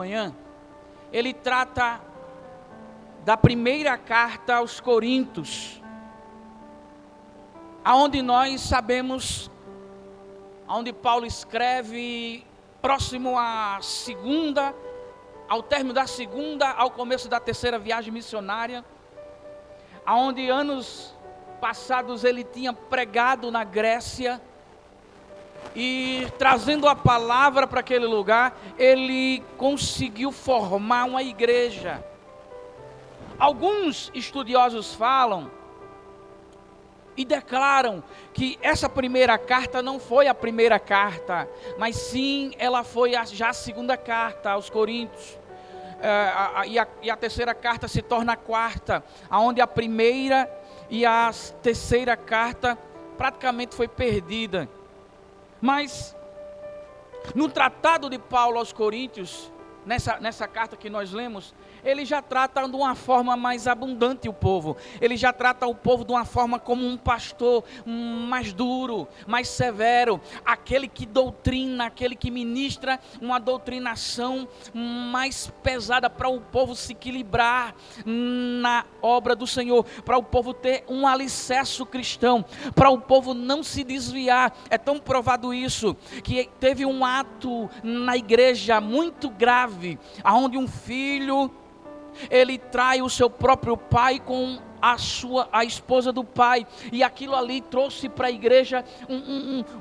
Manhã, ele trata da primeira carta aos Coríntios, aonde nós sabemos, aonde Paulo escreve próximo à segunda, ao término da segunda, ao começo da terceira viagem missionária, aonde anos passados ele tinha pregado na Grécia, e trazendo a palavra para aquele lugar, ele conseguiu formar uma igreja. Alguns estudiosos falam e declaram que essa primeira carta não foi a primeira carta, mas sim ela foi já a segunda carta aos Coríntios. E a terceira carta se torna a quarta, onde a primeira e a terceira carta praticamente foi perdida. Mas no tratado de Paulo aos Coríntios, nessa carta que nós lemos, ele já trata de uma forma mais abundante o povo. Ele já trata o povo de uma forma como um pastor mais duro, mais severo, aquele que doutrina, aquele que ministra uma doutrinação mais pesada para o povo se equilibrar na obra do Senhor, para o povo ter um alicerce cristão, para o povo não se desviar. É tão provado isso, que teve um ato na igreja muito grave, onde um filho, ele trai o seu próprio pai com a esposa do pai, e aquilo ali trouxe para a igreja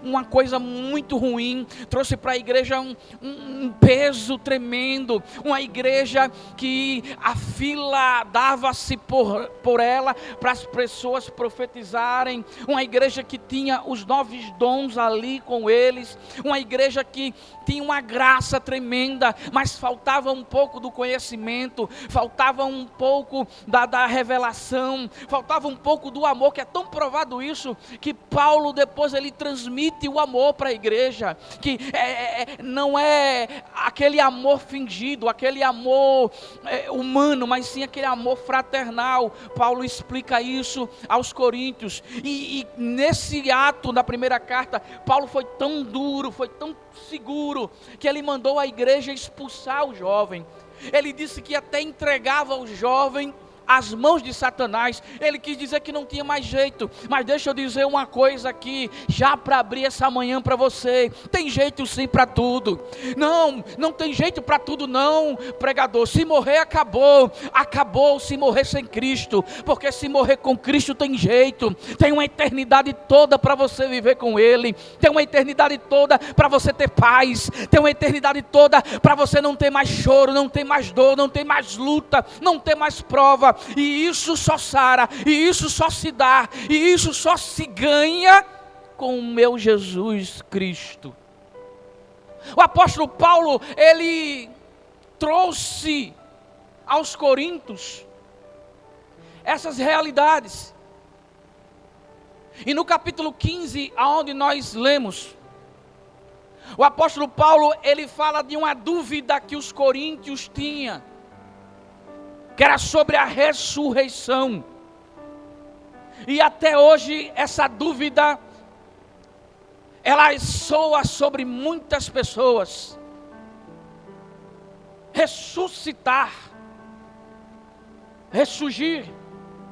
uma coisa muito ruim, trouxe para a igreja um peso tremendo, uma igreja que a fila dava-se por ela, para as pessoas profetizarem, uma igreja que tinha os 9 dons ali com eles, uma igreja que tinha uma graça tremenda, mas faltava um pouco do conhecimento, faltava um pouco da revelação, faltava um pouco do amor, que é tão provado isso, que Paulo depois ele transmite o amor para a igreja, que não é aquele amor fingido, aquele amor humano, mas sim aquele amor fraternal. Paulo explica isso aos Coríntios, e nesse ato da primeira carta, Paulo foi tão duro, foi tão seguro, que ele mandou a igreja expulsar o jovem. Ele disse que até entregava o jovem às mãos de Satanás. Ele quis dizer que não tinha mais jeito. Mas deixa eu dizer uma coisa aqui, já para abrir essa manhã para você: tem jeito sim para tudo. Não tem jeito para tudo não, pregador. Se morrer, acabou se morrer sem Cristo, porque se morrer com Cristo tem jeito, tem uma eternidade toda para você viver com Ele, tem uma eternidade toda para você ter paz, tem uma eternidade toda para você não ter mais choro, não ter mais dor, não ter mais luta, não ter mais prova. E isso só sara, e isso só se dá, e isso só se ganha com o meu Jesus Cristo. O apóstolo Paulo, ele trouxe aos Coríntios essas realidades. E no capítulo 15, aonde nós lemos, o apóstolo Paulo, ele fala de uma dúvida que os coríntios tinham, que era sobre a ressurreição. E até hoje essa dúvida, ela soa sobre muitas pessoas. Ressuscitar, ressurgir,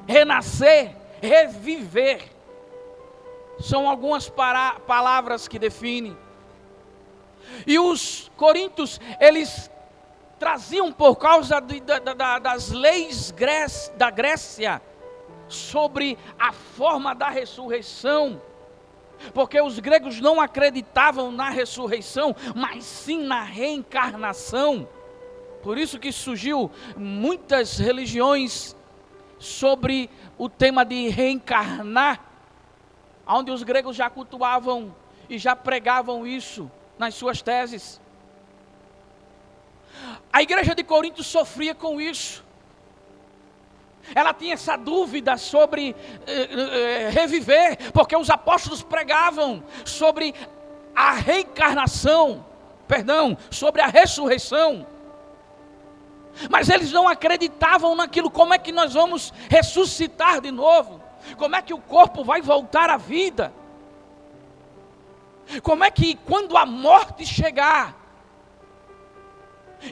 renascer, reviver, são algumas palavras que definem. E os coríntios, eles traziam, por causa das leis da Grécia, sobre a forma da ressurreição, porque os gregos não acreditavam na ressurreição, mas sim na reencarnação. Por isso que surgiu muitas religiões sobre o tema de reencarnar, onde os gregos já cultuavam e já pregavam isso nas suas teses. A igreja de Corinto sofria com isso. Ela tinha essa dúvida sobre reviver, porque os apóstolos pregavam sobre a reencarnação, sobre a ressurreição. Mas eles não acreditavam naquilo. Como é que nós vamos ressuscitar de novo? Como é que o corpo vai voltar à vida? Como é que quando a morte chegar,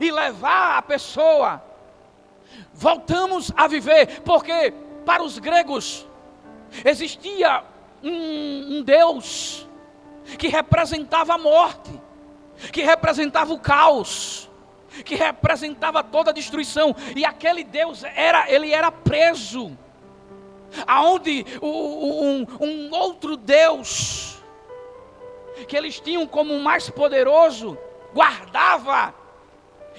e levar a pessoa. Voltamos a viver, porque para os gregos existia um Deus que representava a morte, que representava o caos, que representava toda a destruição. E aquele Deus ele era preso, aonde um outro Deus que eles tinham como o mais poderoso guardava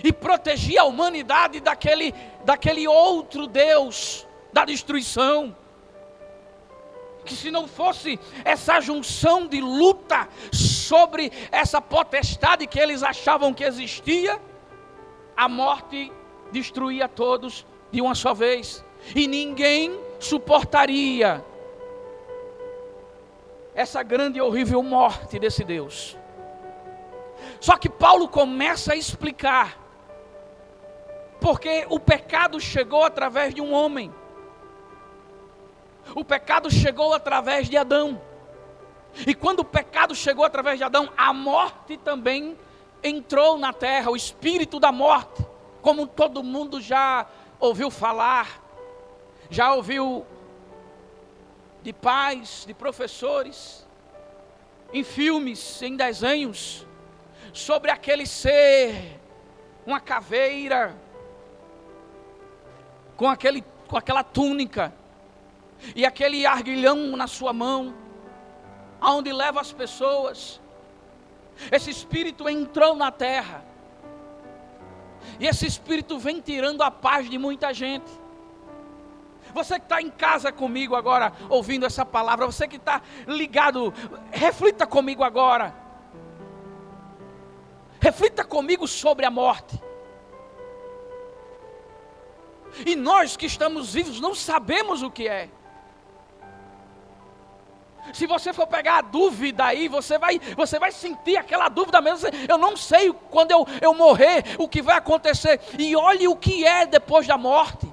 e protegia a humanidade daquele outro Deus da destruição. Que se não fosse essa junção de luta sobre essa potestade que eles achavam que existia, a morte destruía todos de uma só vez, e ninguém suportaria essa grande e horrível morte desse Deus. Só que Paulo começa a explicar porque o pecado chegou através de um homem. O pecado chegou através de Adão. E quando o pecado chegou através de Adão, a morte também entrou na terra, o espírito da morte, como todo mundo já ouviu falar, já ouviu de pais, de professores, em filmes, em desenhos, sobre aquele ser, uma caveira, com aquela túnica, e aquele arguilhão na sua mão, aonde leva as pessoas. Esse espírito entrou na terra, e esse espírito vem tirando a paz de muita gente. Você que está em casa comigo agora, ouvindo essa palavra, você que está ligado, reflita comigo agora. Reflita comigo sobre a morte. E nós que estamos vivos não sabemos o que é. Se você for pegar a dúvida aí, você vai sentir aquela dúvida mesmo. Eu não sei quando eu morrer, o que vai acontecer. E olhe o que é depois da morte.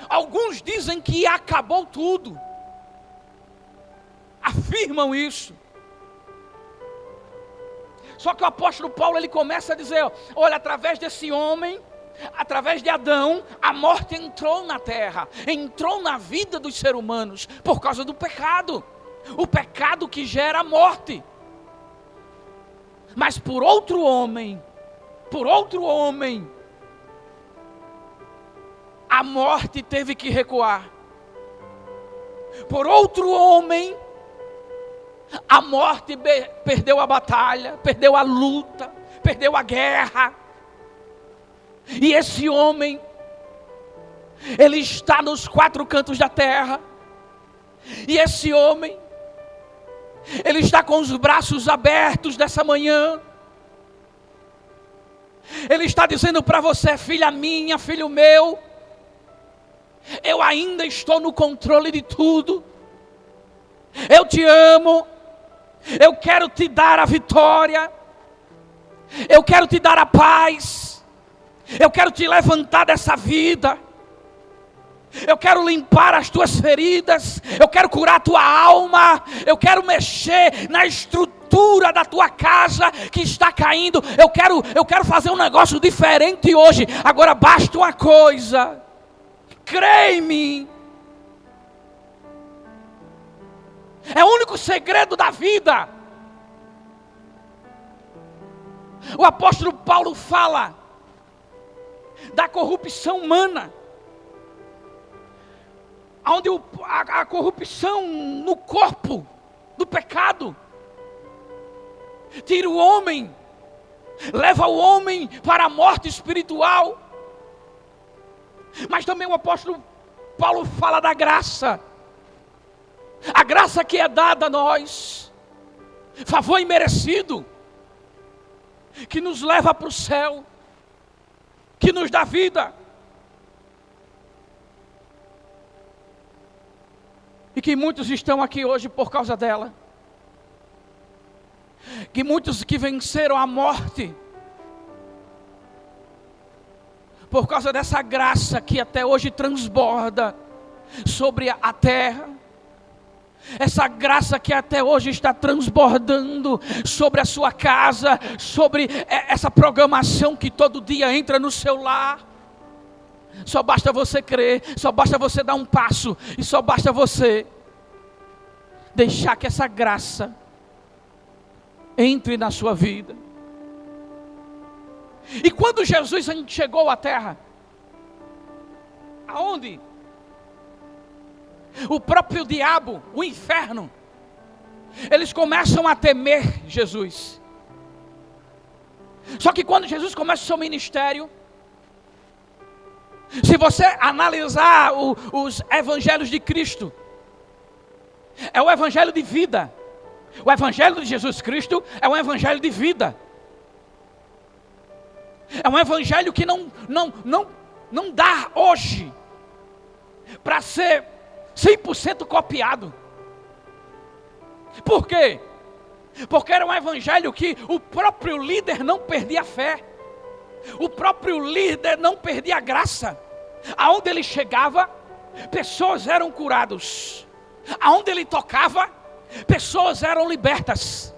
Alguns dizem que acabou tudo. Afirmam isso. Só que o apóstolo Paulo, ele começa a dizer, olha, através desse homem, através de Adão, a morte entrou na terra, entrou na vida dos seres humanos, por causa do pecado. O pecado que gera a morte. Mas por outro homem, a morte teve que recuar. Por outro homem, a morte perdeu a batalha, perdeu a luta, perdeu a guerra. E esse homem, ele está nos quatro cantos da terra. E esse homem, ele está com os braços abertos dessa manhã. Ele está dizendo para você, filha minha, filho meu, eu ainda estou no controle de tudo. Eu te amo. Eu quero te dar a vitória. Eu quero te dar a paz. Eu quero te levantar dessa vida. Eu quero limpar as tuas feridas. Eu quero curar a tua alma. Eu quero mexer na estrutura da tua casa que está caindo. Eu quero fazer um negócio diferente hoje. Agora basta uma coisa. Crê em mim. É o único segredo da vida. O apóstolo Paulo fala da corrupção humana, onde a corrupção no corpo do pecado tira o homem, leva o homem para a morte espiritual. Mas também o apóstolo Paulo fala da graça, a graça que é dada a nós, favor imerecido, que nos leva para o céu, que nos dá vida. E que muitos estão aqui hoje por causa dela. Que muitos que venceram a morte, por causa dessa graça que até hoje transborda sobre a terra, Essa graça que até hoje está transbordando sobre a sua casa, sobre essa programação que todo dia entra no seu lar. Só basta você crer, só basta você dar um passo, e só basta você deixar que essa graça entre na sua vida. E quando Jesus chegou à terra, aonde? O próprio diabo, o inferno, eles começam a temer Jesus. Só que quando Jesus começa o seu ministério, se você analisar os evangelhos de Cristo, é o evangelho de vida. O evangelho de Jesus Cristo é um evangelho de vida. É um evangelho que não dá hoje para ser 100% copiado. Por quê? Porque era um evangelho que o próprio líder não perdia a fé. O próprio líder não perdia a graça. Aonde ele chegava, pessoas eram curadas. Aonde ele tocava, pessoas eram libertas.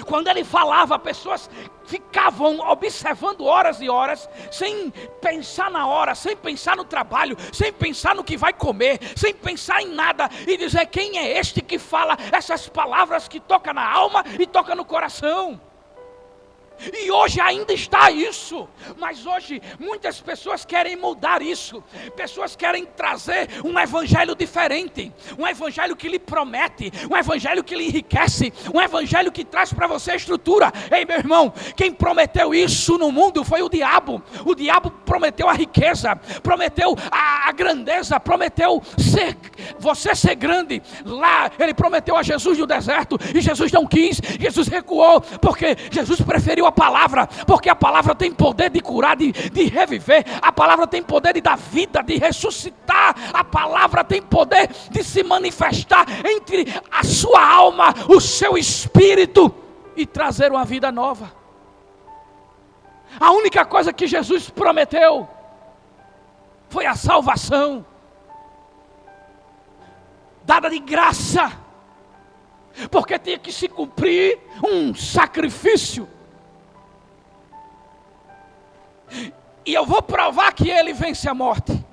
Quando ele falava, pessoas ficavam observando horas e horas, sem pensar na hora, sem pensar no trabalho, sem pensar no que vai comer, sem pensar em nada, e dizer: quem é este que fala essas palavras que toca na alma e toca no coração? E hoje ainda está isso, mas hoje muitas pessoas querem mudar isso. Pessoas querem trazer um evangelho diferente, um evangelho que lhe promete, um evangelho que lhe enriquece, um evangelho que traz para você estrutura. Ei, meu irmão, quem prometeu isso no mundo foi o diabo. O diabo prometeu a riqueza, prometeu a grandeza, prometeu você ser grande. Lá ele prometeu a Jesus no deserto, e Jesus não quis. Jesus recuou, porque Jesus preferiu a palavra, porque a palavra tem poder de curar, de reviver. A palavra tem poder de dar vida, de ressuscitar. A palavra tem poder de se manifestar entre a sua alma, o seu espírito, e trazer uma vida nova. A única coisa que Jesus prometeu foi a salvação, dada de graça, porque tinha que se cumprir um sacrifício. E eu vou provar que ele vence a morte.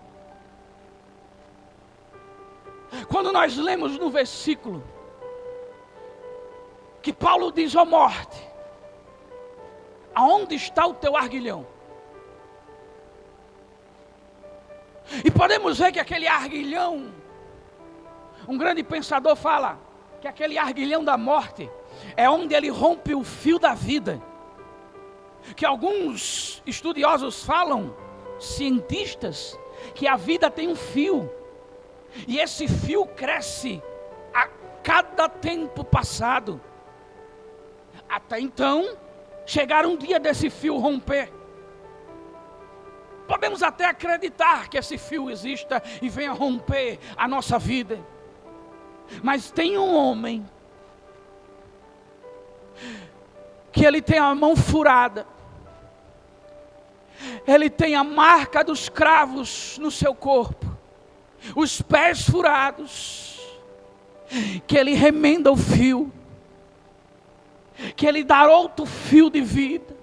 Quando nós lemos no versículo que Paulo diz: ó morte, aonde está o teu arguilhão? E podemos ver que aquele arguilhão, um grande pensador fala que aquele arguilhão da morte é onde ele rompe o fio da vida. Que alguns estudiosos falam, cientistas, que a vida tem um fio, e esse fio cresce a cada tempo passado, até então chegar um dia desse fio romper. Podemos até acreditar que esse fio exista e venha romper a nossa vida, mas tem um homem que ele tem a mão furada, ele tem a marca dos cravos no seu corpo, os pés furados, que ele remenda o fio, que ele dá outro fio de vida,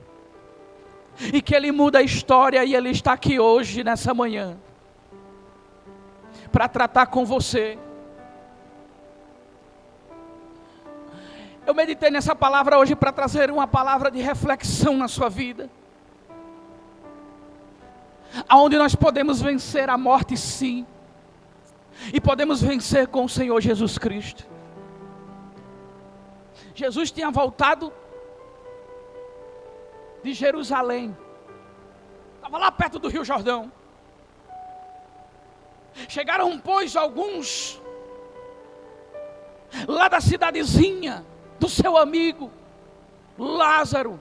e que ele muda a história. E ele está aqui hoje, nessa manhã, para tratar com você. Eu meditei nessa palavra hoje para trazer uma palavra de reflexão na sua vida, aonde nós podemos vencer a morte, sim, e podemos vencer com o Senhor Jesus Cristo. Jesus tinha voltado de Jerusalém, estava lá perto do Rio Jordão. Chegaram, pois, alguns lá da cidadezinha do seu amigo Lázaro,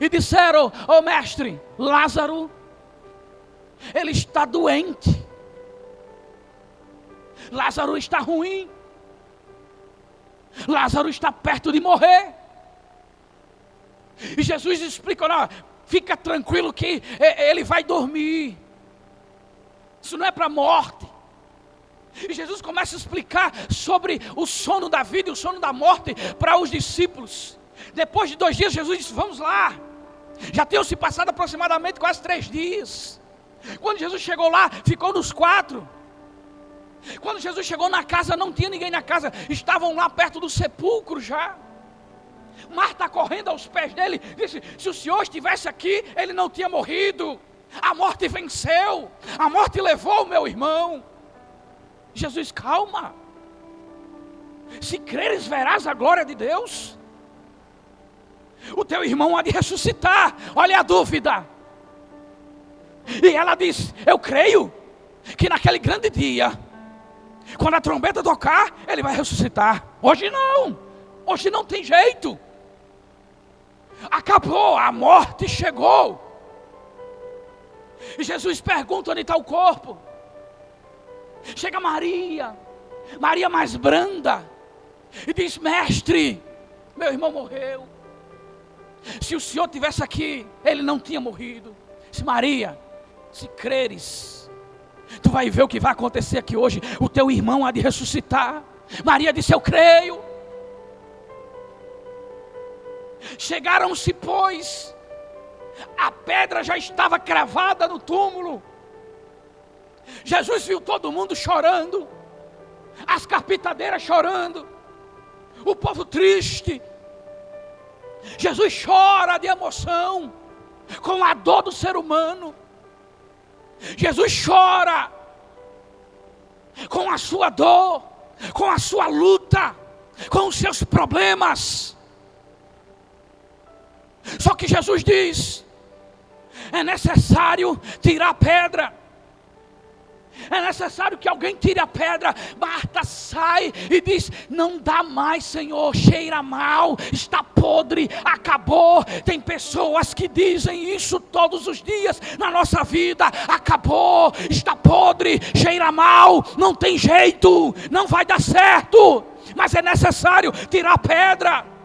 e disseram: ó mestre, Lázaro, ele está doente, Lázaro está ruim, Lázaro está perto de morrer. E Jesus explica: não, fica tranquilo que ele vai dormir, isso não é para a morte, E Jesus começa a explicar sobre o sono da vida e o sono da morte para os discípulos. Depois de 2 dias, Jesus disse: vamos lá. Já tinham se passado aproximadamente quase 3 dias. Quando Jesus chegou lá, ficou nos 4. Quando Jesus chegou na casa, não tinha ninguém na casa. Estavam lá perto do sepulcro já. Marta, correndo aos pés dele, disse: se o Senhor estivesse aqui, ele não tinha morrido. A morte venceu. A morte levou o meu irmão. Jesus: calma. Se creres, verás a glória de Deus. O teu irmão há de ressuscitar. Olha a dúvida. E ela diz: eu creio que naquele grande dia, quando a trombeta tocar, ele vai ressuscitar. Hoje não. Hoje não tem jeito. Acabou, a morte chegou. E Jesus pergunta: onde está o corpo? Chega Maria, Maria mais branda, e diz: mestre, meu irmão morreu. Se o Senhor estivesse aqui, ele não tinha morrido. Disse: Maria, se creres, tu vai ver o que vai acontecer aqui hoje. O teu irmão há de ressuscitar. Maria disse: eu creio. Chegaram-se, pois, a pedra já estava cravada no túmulo. Jesus viu todo mundo chorando, as carpintadeiras chorando, o povo triste. Jesus chora de emoção com a dor do ser humano. Jesus chora com a sua dor, com a sua luta, com os seus problemas. Só que Jesus diz: é necessário tirar a pedra. É necessário que alguém tire a pedra. Marta sai e diz: não dá mais, Senhor, cheira mal, está podre, acabou. Tem pessoas que dizem isso todos os dias na nossa vida: acabou, está podre, cheira mal, não tem jeito, não vai dar certo. Mas é necessário tirar a pedra.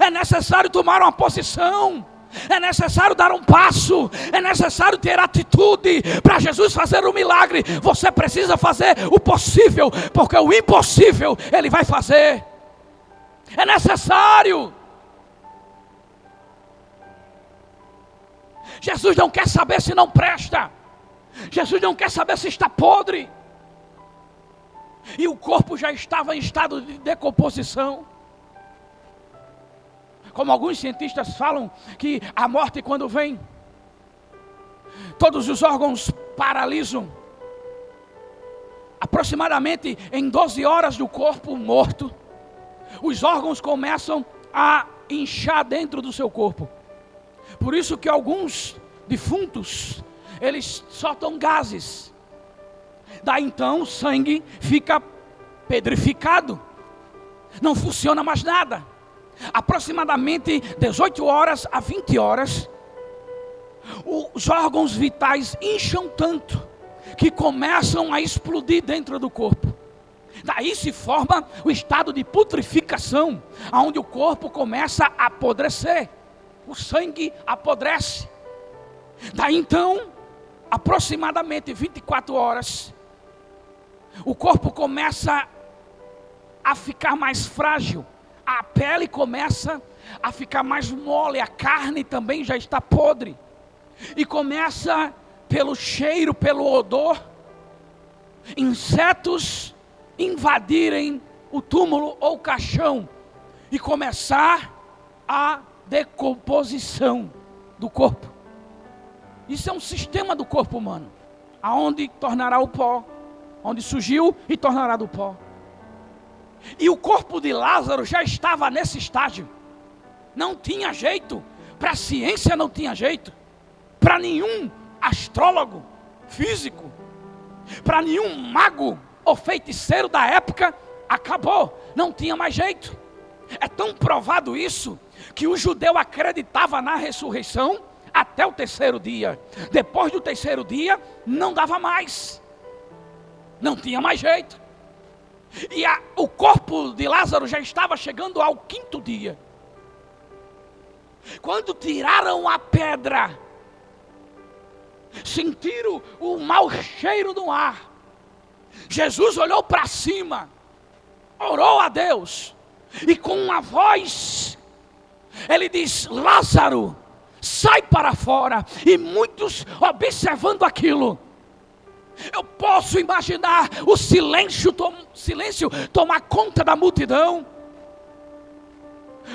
É necessário tomar uma posição. É necessário dar um passo. É necessário ter atitude. Para Jesus fazer um milagre, você precisa fazer o possível, porque o impossível Ele vai fazer. É necessário. Jesus não quer saber se não presta. Jesus não quer saber se está podre. E o corpo já estava em estado de decomposição. Como alguns cientistas falam, que a morte, quando vem, todos os órgãos paralisam. Aproximadamente em 12 horas do corpo morto, os órgãos começam a inchar dentro do seu corpo. Por isso que alguns defuntos, eles soltam gases. Daí então o sangue fica pedrificado. Não funciona mais nada. Aproximadamente 18 horas a 20 horas, os órgãos vitais incham tanto que começam a explodir dentro do corpo. Daí se forma o estado de putrificação, onde o corpo começa a apodrecer, o sangue apodrece. Daí então, aproximadamente 24 horas, o corpo começa a ficar mais frágil. A pele começa a ficar mais mole, a carne também já está podre. E começa, pelo cheiro, pelo odor, insetos invadirem o túmulo ou o caixão e começar a decomposição do corpo. Isso é um sistema do corpo humano, aonde tornará o pó, onde surgiu e tornará do pó. E o corpo de Lázaro já estava nesse estágio. Não tinha jeito. Para a ciência não tinha jeito. Para nenhum astrólogo físico, para nenhum mago ou feiticeiro da época, acabou. Não tinha mais jeito. É tão provado isso, que o judeu acreditava na ressurreição até o 3º dia. Depois do 3º dia, não dava mais. Não tinha mais jeito. E o corpo de Lázaro já estava chegando ao 5º dia. Quando tiraram a pedra, sentiram o mau cheiro no ar. Jesus olhou para cima, orou a Deus, e com uma voz, ele diz: Lázaro, sai para fora. E muitos observando aquilo, eu posso imaginar o silêncio tomar conta da multidão.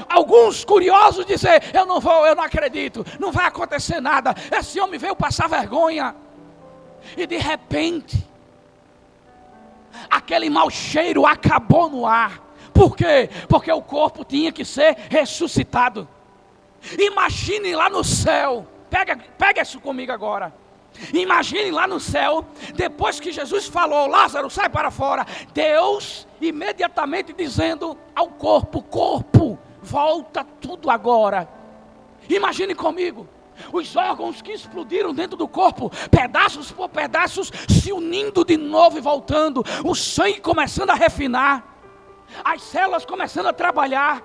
Alguns curiosos dizer: eu não vou, eu não acredito, não vai acontecer nada, esse homem veio passar vergonha. E de repente, aquele mau cheiro acabou no ar. Por quê? Porque o corpo tinha que ser ressuscitado. Imagine lá no céu, pega isso comigo agora. Imagine lá no céu, depois que Jesus falou: Lázaro, sai para fora, Deus imediatamente dizendo ao corpo: corpo, volta tudo agora. Imagine comigo, os órgãos que explodiram dentro do corpo, pedaços por pedaços, se unindo de novo e voltando, o sangue começando a refinar, as células começando a trabalhar,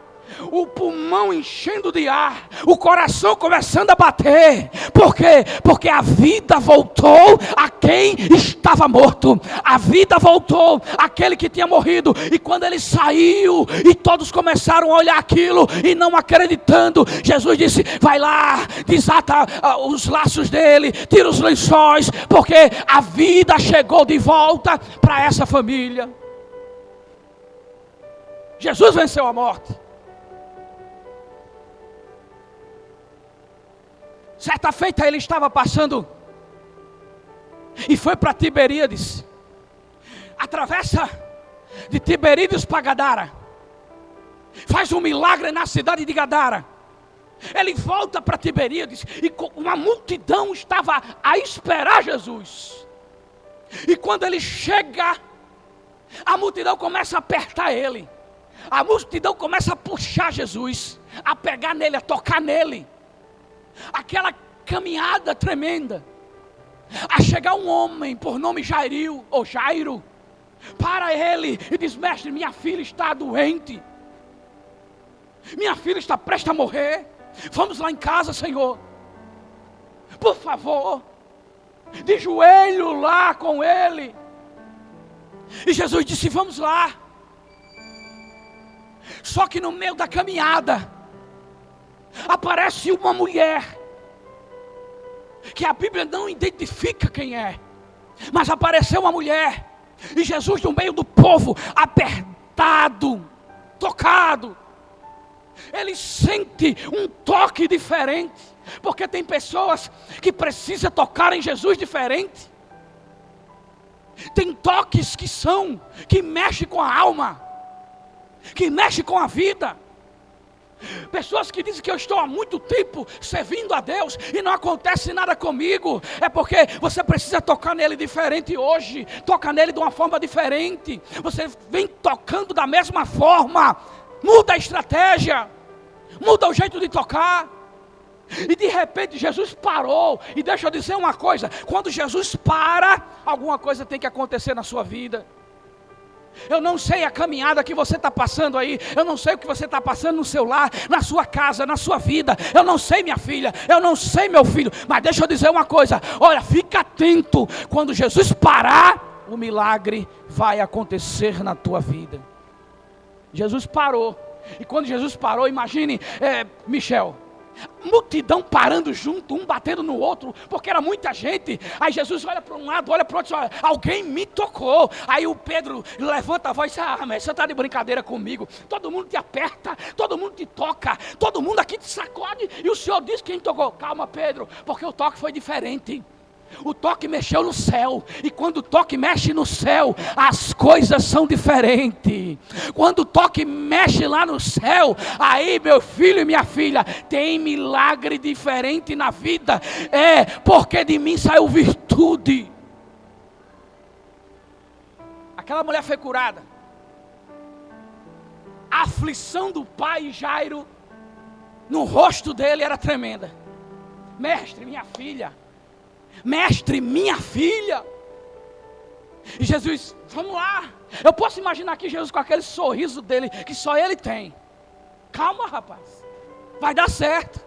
o pulmão enchendo de ar, o coração começando a bater. Por quê? Porque a vida voltou a quem estava morto. A vida voltou àquele que tinha morrido. E quando ele saiu e todos começaram a olhar aquilo e não acreditando, Jesus disse: vai lá, desata os laços dele, tira os lençóis, porque a vida chegou de volta para essa família. Jesus venceu a morte. Certa feita ele estava passando e foi para Tiberíades. Atravessa de Tiberíades para Gadara. Faz um milagre na cidade de Gadara. Ele volta para Tiberíades e uma multidão estava a esperar Jesus. E quando ele chega, a multidão começa a apertar ele. A multidão começa a puxar Jesus, a pegar nele, a tocar nele. Aquela caminhada tremenda, a chegar um homem por nome Jairo, para ele e diz: mestre, minha filha está doente, minha filha está prestes a morrer, vamos lá em casa, Senhor, por favor. De joelho lá com ele, e Jesus disse: vamos lá. Só que no meio da caminhada aparece uma mulher que a Bíblia não identifica quem é, mas apareceu uma mulher, e Jesus no meio do povo, apertado, tocado, ele sente um toque diferente, porque tem pessoas que precisam tocar em Jesus diferente. Tem toques que mexem com a alma, que mexem com a vida. Pessoas que dizem que eu estou há muito tempo servindo a Deus e não acontece nada comigo. É porque você precisa tocar nele diferente hoje. Toca nele de uma forma diferente. Você vem tocando da mesma forma. Muda a estratégia, muda o jeito de tocar. E de repente Jesus parou. E deixa eu dizer uma coisa: quando Jesus para, alguma coisa tem que acontecer na sua vida. Eu não sei a caminhada que você está passando aí. Eu não sei o que você está passando no seu lar, na sua casa, na sua vida. Eu não sei, minha filha. Eu não sei, meu filho. Mas deixa eu dizer uma coisa. Olha, fica atento. Quando Jesus parar, o milagre vai acontecer na tua vida. Jesus parou. E quando Jesus parou, imagine, Michel, multidão parando junto, um batendo no outro, porque era muita gente. Aí Jesus olha para um lado, olha para o outro, olha, alguém me tocou. Aí o Pedro levanta a voz e diz: mas você está de brincadeira comigo? Todo mundo te aperta, todo mundo te toca, todo mundo aqui te sacode, e o Senhor diz quem tocou. Calma, Pedro, porque o toque foi diferente. O toque mexeu no céu, e quando o toque mexe no céu, as coisas são diferentes. Quando o toque mexe lá no céu, aí, meu filho e minha filha, tem milagre diferente na vida. Porque de mim saiu virtude. Aquela mulher foi curada. A aflição do pai Jairo no rosto dele era tremenda. Mestre, minha filha. Mestre, minha filha. E Jesus, vamos lá. Eu posso imaginar aqui Jesus com aquele sorriso dele, que só ele tem. Calma, rapaz, vai dar certo.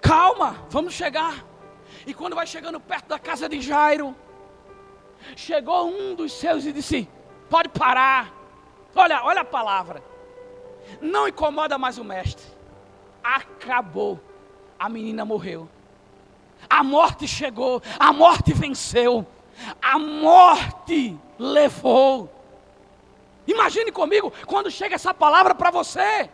Calma, vamos chegar. E quando vai chegando perto da casa de Jairo, Chegou um dos seus e disse: pode parar. Olha a palavra. Não incomoda mais o mestre. Acabou. A menina morreu. A morte chegou. A morte venceu. A morte levou. Imagine comigo quando chega essa palavra para você.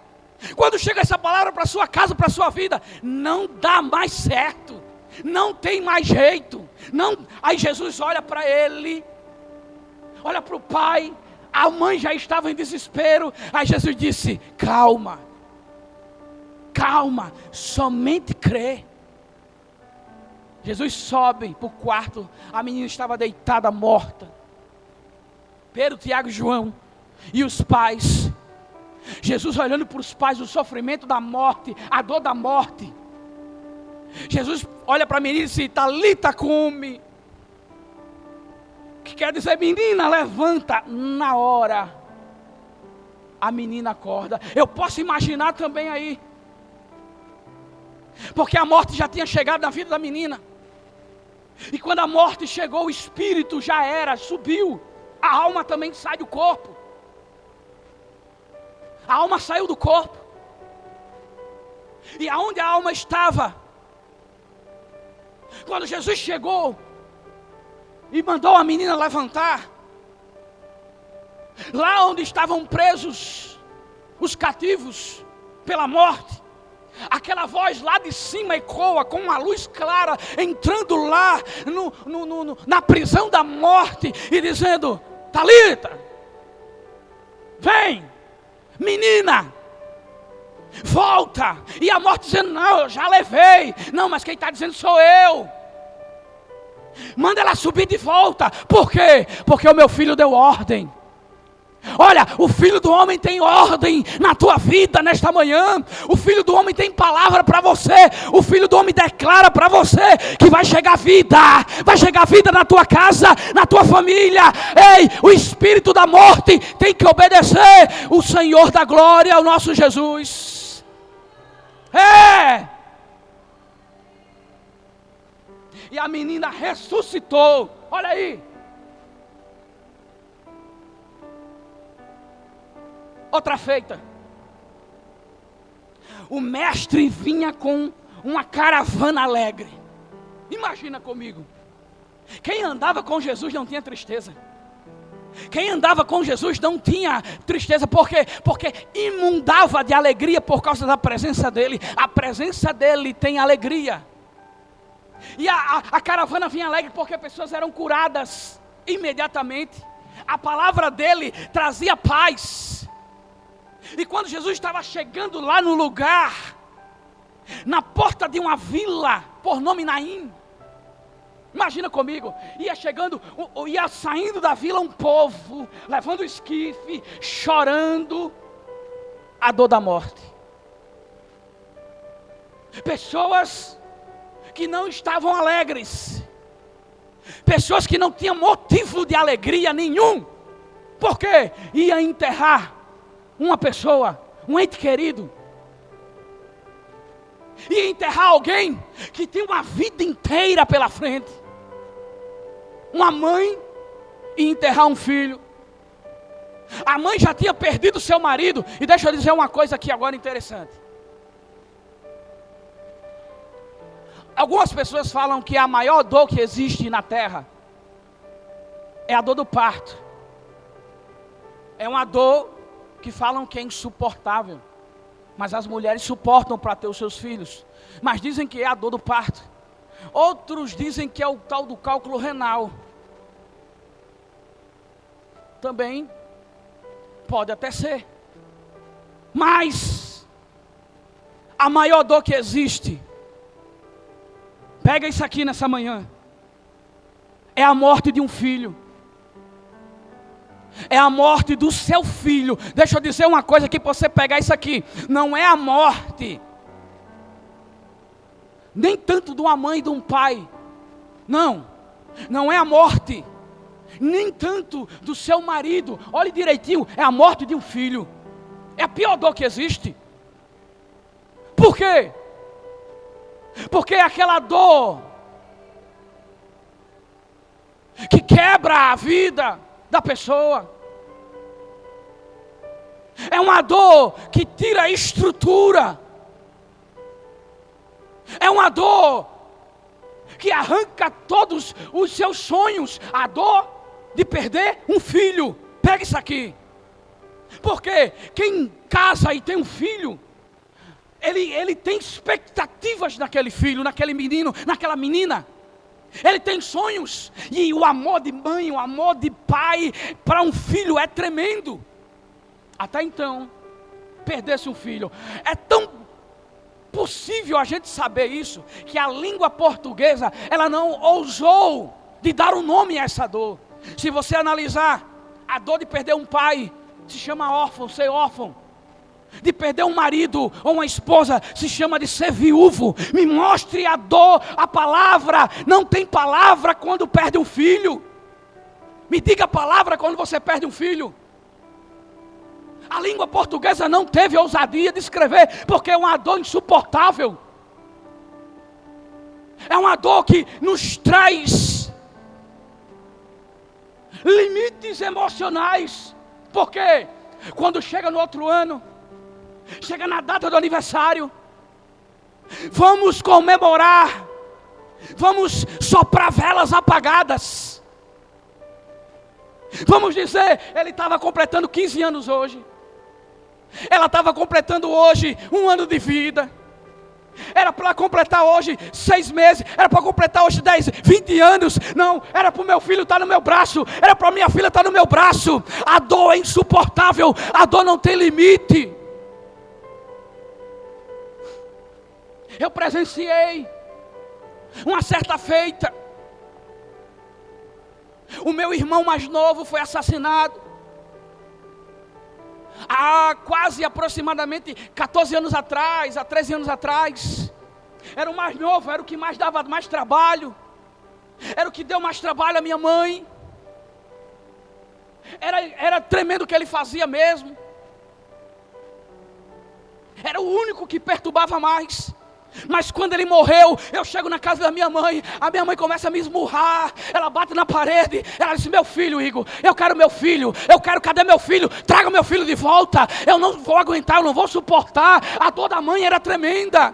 Quando chega essa palavra para sua casa, para sua vida. Não dá mais certo. Não tem mais jeito. Não. Aí Jesus olha para ele. Olha para o pai. A mãe já estava em desespero. Aí Jesus disse: calma. Calma. Somente crê. Jesus sobe para o quarto. A menina estava deitada, morta. Pedro, Tiago e João. E os pais. Jesus olhando para os pais, o sofrimento da morte, a dor da morte. Jesus olha para a menina e diz: Talita cumi. Que quer dizer: menina, levanta. Na hora, a menina acorda. Eu posso imaginar também aí. Porque a morte já tinha chegado na vida da menina. E quando a morte chegou, o espírito já era, subiu. A alma também sai do corpo. A alma saiu do corpo. E aonde a alma estava? Quando Jesus chegou e mandou a menina levantar, lá onde estavam presos os cativos pela morte, aquela voz lá de cima ecoa com uma luz clara, entrando lá na prisão da morte e dizendo: Talita, vem, menina, volta. E a morte dizendo: não, eu já levei. Não, mas quem está dizendo sou eu. Manda ela subir de volta. Por quê? Porque o meu filho deu ordem. Olha, o Filho do Homem tem ordem na tua vida nesta manhã. O Filho do Homem tem palavra para você. O Filho do Homem declara para você que vai chegar vida. Vai chegar vida na tua casa, na tua família. Ei, o espírito da morte tem que obedecer o Senhor da glória, o nosso Jesus. E a menina ressuscitou. Olha aí. Outra feita. O mestre vinha com uma caravana alegre. Imagina comigo. Quem andava com Jesus não tinha tristeza. Quem andava com Jesus não tinha tristeza. Por quê? Porque inundava de alegria por causa da presença dele. A presença dele tem alegria. E a caravana vinha alegre porque pessoas eram curadas imediatamente. A palavra dele trazia paz. E quando Jesus estava chegando lá no lugar, na porta de uma vila, por nome Naim, imagina comigo, ia saindo da vila um povo, levando o esquife, chorando a dor da morte. Pessoas que não estavam alegres, pessoas que não tinham motivo de alegria nenhum. Por quê? Ia enterrar uma pessoa, um ente querido. Ia enterrar alguém que tinha uma vida inteira pela frente. Uma mãe ia enterrar um filho. A mãe já tinha perdido seu marido. E deixa eu dizer uma coisa aqui agora interessante. Algumas pessoas falam que a maior dor que existe na terra é a dor do parto. É uma dor que falam que é insuportável, mas as mulheres suportam para ter os seus filhos, mas dizem que é a dor do parto. Outros dizem que é o tal do cálculo renal. Também pode até ser, mas a maior dor que existe, pega isso aqui nessa manhã, é a morte de um filho. É a morte do seu filho. Deixa eu dizer uma coisa aqui para você pegar isso aqui. Não é a morte nem tanto de uma mãe e de um pai. Não é a morte nem tanto do seu marido. Olhe direitinho, é a morte de um filho. É a pior dor que existe. Por quê? Porque aquela dor que quebra a vida da pessoa. É uma dor que tira a estrutura. É uma dor que arranca todos os seus sonhos. A dor de perder um filho. Pega isso aqui. Porque quem casa e tem um filho, ele tem expectativas naquele filho, naquele menino, naquela menina. Ele tem sonhos. E o amor de mãe, o amor de pai para um filho é tremendo. Até então, perder-se um filho. É tão possível a gente saber isso, que a língua portuguesa, ela não ousou de dar um nome a essa dor. Se você analisar, a dor de perder um pai se chama órfão, ser órfão. De perder um marido ou uma esposa se chama de ser viúvo. Me mostre a dor, a palavra. Não tem palavra quando perde um filho. Me diga a palavra quando você perde um filho. A língua portuguesa não teve ousadia de escrever, porque é uma dor insuportável. É uma dor que nos traz limites emocionais. Porque quando chega no outro ano, chega na data do aniversário, vamos comemorar, vamos soprar velas apagadas. Vamos dizer, ele estava completando 15 anos hoje. Ela estava completando hoje 1 ano de vida. Era para completar hoje 6 meses. Era para completar hoje 10, 20 anos. Não, era para o meu filho estar no meu braço. Era para minha filha estar no meu braço. A dor é insuportável. A dor não tem limite. Eu presenciei uma certa feita. O meu irmão mais novo foi assassinado. Há quase aproximadamente 14 anos atrás, há 13 anos atrás. Era o mais novo, era o que mais dava mais trabalho. Era o que deu mais trabalho à minha mãe. Era tremendo o que ele fazia mesmo. Era o único que perturbava mais. Mas quando ele morreu, eu chego na casa da minha mãe, a minha mãe começa a me esmurrar, ela bate na parede, ela diz: meu filho, Igor, eu quero meu filho, cadê meu filho? Traga meu filho de volta, eu não vou aguentar, eu não vou suportar. A dor da mãe era tremenda.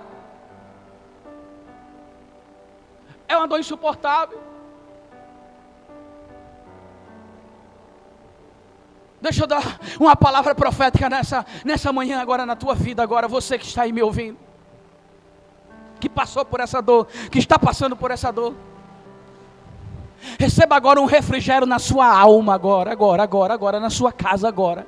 É uma dor insuportável. Deixa eu dar uma palavra profética nessa manhã agora na tua vida agora, você que está aí me ouvindo, que passou por essa dor, que está passando por essa dor. Receba agora um refrigério na sua alma agora, na sua casa agora.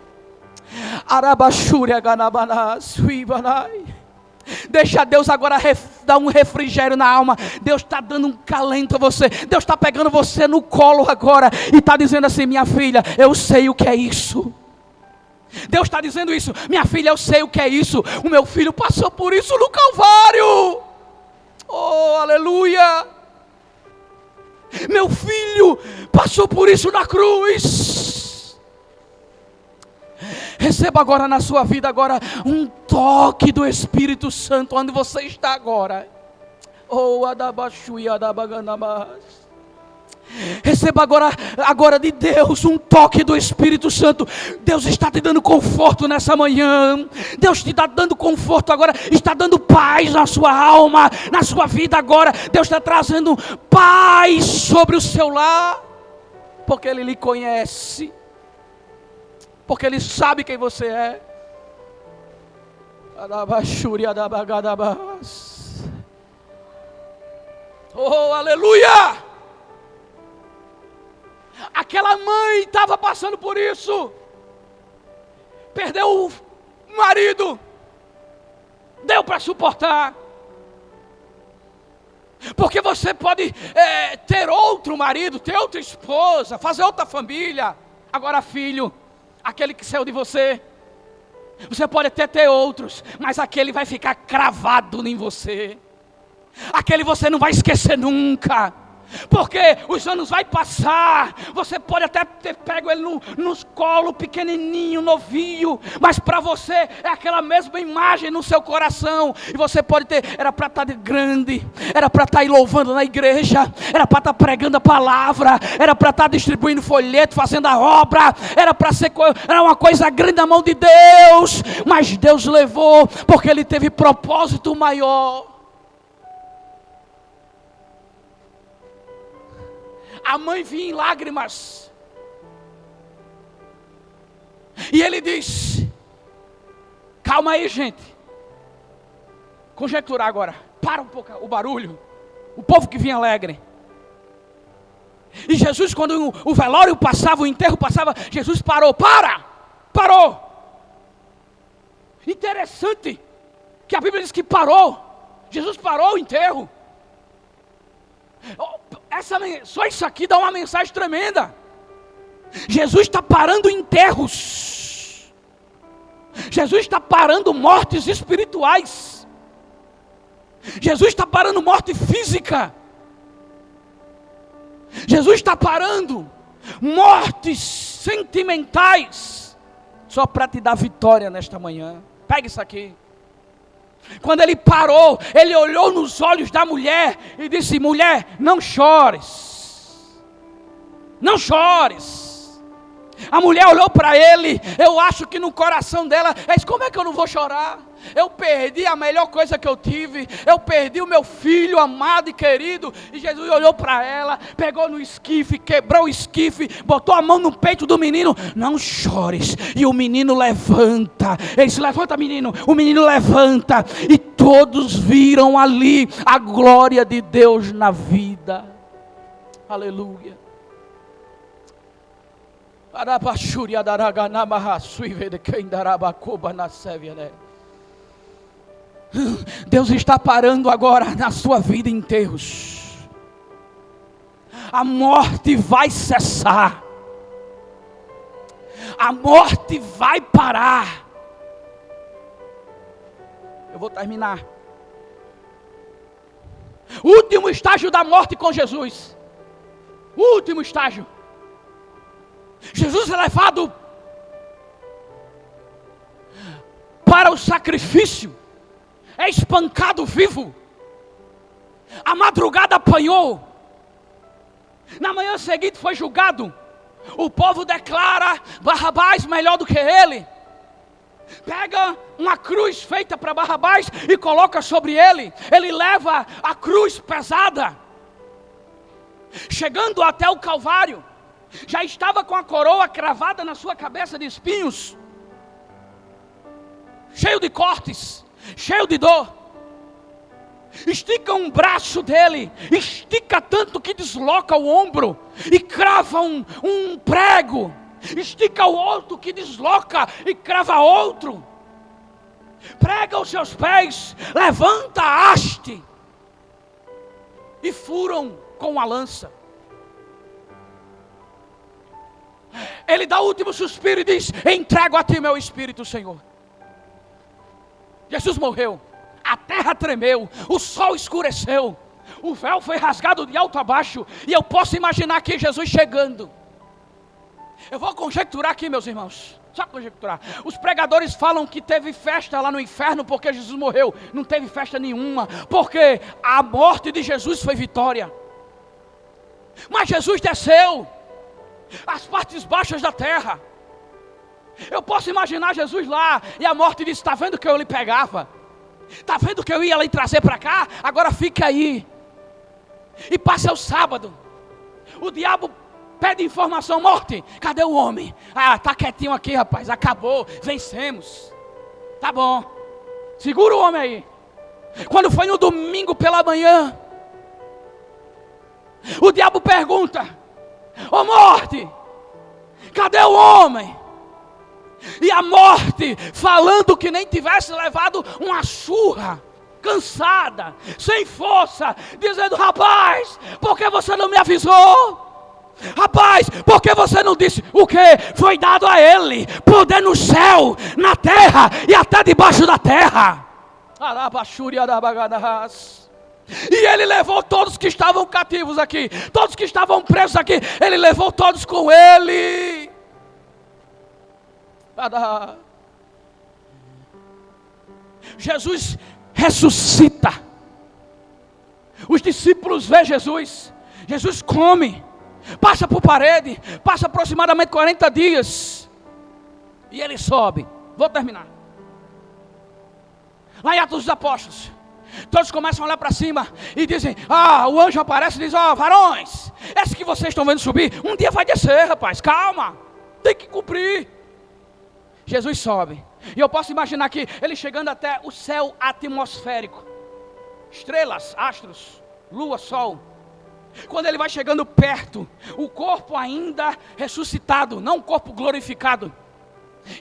Deixa Deus agora dar um refrigério na alma. Deus está dando um calento a você. Deus está pegando você no colo agora e está dizendo assim: minha filha, eu sei o que é isso. Deus está dizendo isso: minha filha, eu sei o que é isso. O meu filho passou por isso no Calvário. Oh, aleluia. Meu filho passou por isso na cruz. Receba agora na sua vida agora um toque do Espírito Santo onde você está agora. Oh, adabashui adabaganabas. Receba agora de Deus um toque do Espírito Santo. Deus está te dando conforto nessa manhã. Deus te está dando conforto agora. Está dando paz na sua alma, na sua vida agora. Deus está trazendo paz sobre o seu lar. Porque Ele lhe conhece. Porque Ele sabe quem você é. Oh, aleluia! Aquela mãe estava passando por isso. Perdeu o marido. Deu para suportar. Porque você pode ter outro marido, ter outra esposa, fazer outra família. Agora filho, aquele que saiu de você, você pode até ter outros, mas aquele vai ficar cravado em você. Aquele você não vai esquecer nunca. Porque os anos vão passar, você pode até ter pego ele nos colos, pequenininho, novinho, mas para você é aquela mesma imagem no seu coração, e você pode ter, era para estar grande, era para estar aí louvando na igreja, era para estar pregando a palavra, era para estar distribuindo folheto, fazendo a obra, era uma coisa grande na mão de Deus, mas Deus levou, porque Ele teve propósito maior. A mãe vinha em lágrimas. E ele diz: calma aí, gente. Conjecturar agora. Para um pouco o barulho. O povo que vinha alegre. E Jesus, quando o velório passava, o enterro passava, Jesus parou. Parou. Interessante que a Bíblia diz que parou. Jesus parou o enterro. Só isso aqui dá uma mensagem tremenda. Jesus está parando enterros. Jesus está parando mortes espirituais. Jesus está parando morte física. Jesus está parando mortes sentimentais, só para te dar vitória nesta manhã. Pega isso aqui. Quando ele parou, ele olhou nos olhos da mulher e disse: mulher, não chores. Não chores. A mulher olhou para ele, eu acho que no coração dela, como é que eu não vou chorar? Eu perdi a melhor coisa que eu tive, eu perdi o meu filho amado e querido. E Jesus olhou para ela, pegou no esquife, quebrou o esquife, botou a mão no peito do menino: não chores. E o menino levanta. Ele disse: levanta, menino. O menino levanta. E todos viram ali a glória de Deus na vida. Aleluia. Deus está parando agora na sua vida enterros. A morte vai cessar. A morte vai parar. Eu vou terminar. Último estágio da morte com Jesus. Último estágio. Jesus é levado para o sacrifício, é espancado vivo. A madrugada apanhou, na manhã seguinte foi julgado. O povo declara Barrabás melhor do que ele. Pega uma cruz feita para Barrabás e coloca sobre ele. Ele leva a cruz pesada. Chegando até o Calvário, já estava com a coroa cravada na sua cabeça de espinhos, cheio de cortes, cheio de dor. Estica um braço dele, estica tanto que desloca o ombro e crava um prego. Estica o outro que desloca e crava outro. Prega os seus pés, levanta a haste e furam com a lança. Ele dá o último suspiro e diz: entrego a ti meu espírito, Senhor. Jesus morreu, a terra tremeu, o sol escureceu, o véu foi rasgado de alto a baixo. E eu posso imaginar aqui Jesus chegando. Eu vou conjecturar aqui, meus irmãos, só conjecturar. Os pregadores falam que teve festa lá no inferno porque Jesus morreu. Não teve festa nenhuma, porque a morte de Jesus foi vitória. Mas Jesus desceu as partes baixas da terra. Eu posso imaginar Jesus lá, e a morte disse: está vendo que eu lhe pegava? Está vendo que eu ia lhe trazer para cá? Agora fica aí. E passa o sábado. O diabo pede informação: morte, cadê o homem? Tá quietinho aqui, rapaz, acabou, vencemos. Tá bom, segura o homem aí. Quando foi no domingo pela manhã, o diabo pergunta: ô morte, cadê o homem? E a morte, falando que nem tivesse levado uma surra, cansada, sem força, dizendo: rapaz, por que você não me avisou? Rapaz, por que você não disse? O que? Foi dado a ele poder no céu, na terra e até debaixo da terra. E ele levou todos que estavam cativos aqui, todos que estavam presos aqui, ele levou todos com ele. Jesus ressuscita. Os discípulos veem Jesus. Jesus come, passa por parede, passa aproximadamente 40 dias. E ele sobe. Vou terminar. Lá em Atos dos Apóstolos, todos começam a olhar para cima e dizem: o anjo aparece e diz: varões, esse que vocês estão vendo subir, um dia vai descer, rapaz, calma, tem que cumprir. Jesus sobe, e eu posso imaginar aqui, ele chegando até o céu atmosférico, estrelas, astros, lua, sol. Quando ele vai chegando perto, o corpo ainda ressuscitado, não o corpo glorificado,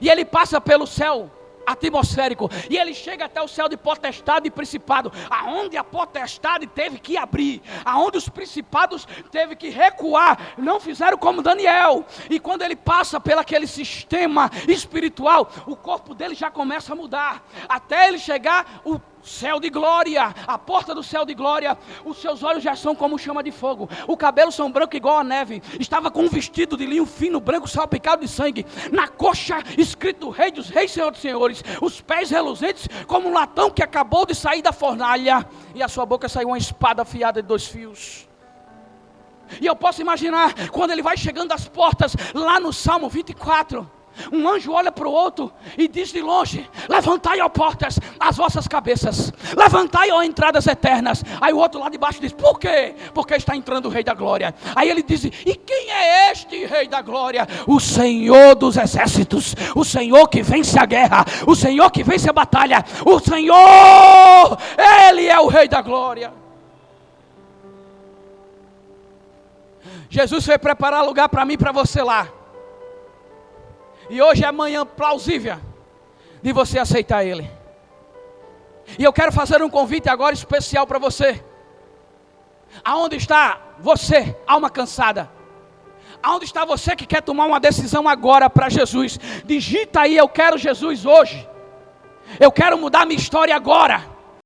e ele passa pelo céu atmosférico, e ele chega até o céu de potestade e principado, aonde a potestade teve que abrir, aonde os principados teve que recuar, não fizeram como Daniel. E quando ele passa pelo aquele sistema espiritual, o corpo dele já começa a mudar, até ele chegar o céu de glória, a porta do céu de glória. Os seus olhos já são como chama de fogo, o cabelo são branco igual a neve, estava com um vestido de linho fino, branco, salpicado de sangue, na coxa escrito Rei dos Reis, Senhor dos Senhores, os pés reluzentes como um latão que acabou de sair da fornalha, e a sua boca saiu uma espada afiada de 2 fios. E eu posso imaginar, quando ele vai chegando às portas, lá no Salmo 24, um anjo olha para o outro e diz de longe: levantai, ó portas, as vossas cabeças, levantai, ó entradas eternas. Aí o outro lá de baixo diz: por quê? Porque está entrando o Rei da Glória. Aí ele diz: e quem é este Rei da Glória? O Senhor dos Exércitos, o Senhor que vence a guerra, o Senhor que vence a batalha, o Senhor, Ele é o Rei da Glória. Jesus foi preparar lugar para mim e para você lá. E hoje é a manhã plausível de você aceitar Ele. E eu quero fazer um convite agora especial para você. Aonde está você, alma cansada? Aonde está você que quer tomar uma decisão agora para Jesus? Digita aí: eu quero Jesus hoje. Eu quero mudar minha história agora.